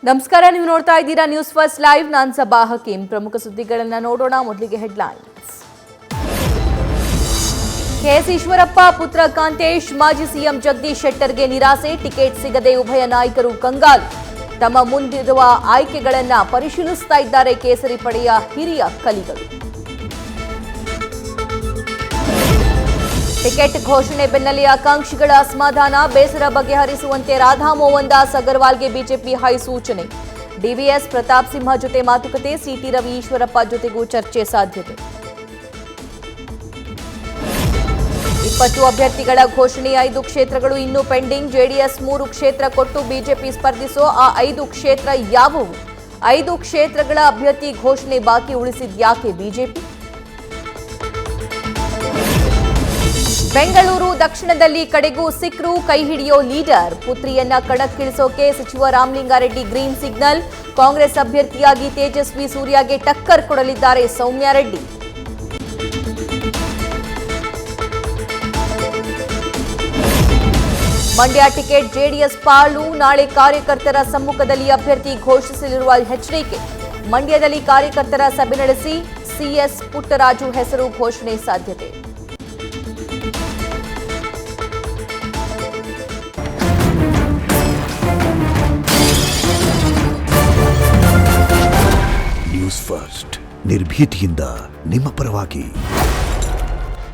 ನಮಸ್ಕಾರ, ನೀವು ನೋಡ್ತಾ ಇದ್ದೀರಾ ನ್ಯೂಸ್ ಫಸ್ಟ್ ಲೈವ್. ನಾನು ಸಬಾ ಹಕೀಂ. ಪ್ರಮುಖ ಸುದ್ದಿಗಳನ್ನು ನೋಡೋಣ. ಮೊದಲಿಗೆ ಹೆಡ್ಲೈನ್ಸ್. ಕೆಎಸ್ ಈಶ್ವರಪ್ಪ ಪುತ್ರ ಕಾಂತೇಶ್ ಮಾಜಿ ಸಿಎಂ ಜಗದೀಶ್ ಶೆಟ್ಟರ್ಗೆ ನಿರಾಸೆ. ಟಿಕೆಟ್ ಸಿಗದೆ ಉಭಯ ನಾಯಕರು ಕಂಗಾಲು. ತಮ್ಮ ಮುಂದಿರುವ ಆಯ್ಕೆಗಳನ್ನು ಪರಿಶೀಲಿಸ್ತಾ ಇದ್ದಾರೆ ಕೇಸರಿ ಪಡೆಯ ಹಿರಿಯ ಕಲಿಗಳು. ಟಿಕೆಟ್ ಘೋಷಣೆ ಬೆನ್ನಲ್ಲೇ ಆಕಾಂಕ್ಷಿಗಳ ಅಸಮಾಧಾನ. ಬೇಸರ ಬಗೆಹರಿಸುವಂತೆ ರಾಧಾ ಮೋಹನ್ ದಾಸ್ ಅಗರ್ವಾಲ್ಗೆ ಬಿಜೆಪಿ ಹೈ ಸೂಚನೆ. ಡಿವಿಎಸ್ ಪ್ರತಾಪ್ ಸಿಂಹ ಜೊತೆ ಮಾತುಕತೆ. ಸಿಟಿ ರವಿ ಈಶ್ವರಪ್ಪ ಜೊತೆಗೂ ಚರ್ಚೆ ಸಾಧ್ಯತೆ. 20 ಅಭ್ಯರ್ಥಿಗಳ ಘೋಷಣೆ. 5 ಕ್ಷೇತ್ರಗಳು ಇನ್ನೂ ಪೆಂಡಿಂಗ್. ಜೆಡಿಎಸ್ 3 ಕ್ಷೇತ್ರ ಕೊಟ್ಟು ಬಿಜೆಪಿ ಸ್ಪರ್ಧಿಸೋ ಆ 5 ಕ್ಷೇತ್ರ ಯಾವುವು? 5 ಕ್ಷೇತ್ರಗಳ ಅಭ್ಯರ್ಥಿ ಘೋಷಣೆ ಬಾಕಿ ಉಳಿಸಿದ್ಯಾಕೆ ಬಿಜೆಪಿ? ಬೆಂಗಳೂರು ದಕ್ಷಿಣದಲ್ಲಿ ಕಡೆಗೂ ಸಿಕ್ರು ಕೈ ಹಿಡಿಯೋ ಲೀಡರ್. ಪುತ್ರಿಯನ್ನ ಕಣಕ್ಕಿಳಿಸೋಕೆ ಸಚಿವ ರಾಮಲಿಂಗಾರೆಡ್ಡಿ ಗ್ರೀನ್ ಸಿಗ್ನಲ್. ಕಾಂಗ್ರೆಸ್ ಅಭ್ಯರ್ಥಿಯಾಗಿ ತೇಜಸ್ವಿ ಸೂರ್ಯಗೆ ಟಕ್ಕರ್ ಕೊಡಲಿದ್ದಾರೆ ಸೌಮ್ಯ ರೆಡ್ಡಿ. ಮಂಡ್ಯ ಟಿಕೆಟ್ ಜೆಡಿಎಸ್ ಪಾಲು. ನಾಳೆ ಕಾರ್ಯಕರ್ತರ ಸಮ್ಮುಖದಲ್ಲಿ ಅಭ್ಯರ್ಥಿ ಘೋಷಿಸಲಿರುವ ಎಚ್ಡಿಕೆ. ಮಂಡ್ಯದಲ್ಲಿ ಕಾರ್ಯಕರ್ತರ ಸಭೆ ನಡೆಸಿ ಸಿಎಸ್ ಪುಟ್ಟರಾಜು ಹೆಸರು ಘೋಷಣೆ ಸಾಧ್ಯತೆ. ನ್ಯೂಸ್ ಫಸ್ಟ್ ನಿರ್ಭೀತಿಯಿಂದ ನಿಮ್ಮ ಪರವಾಗಿ.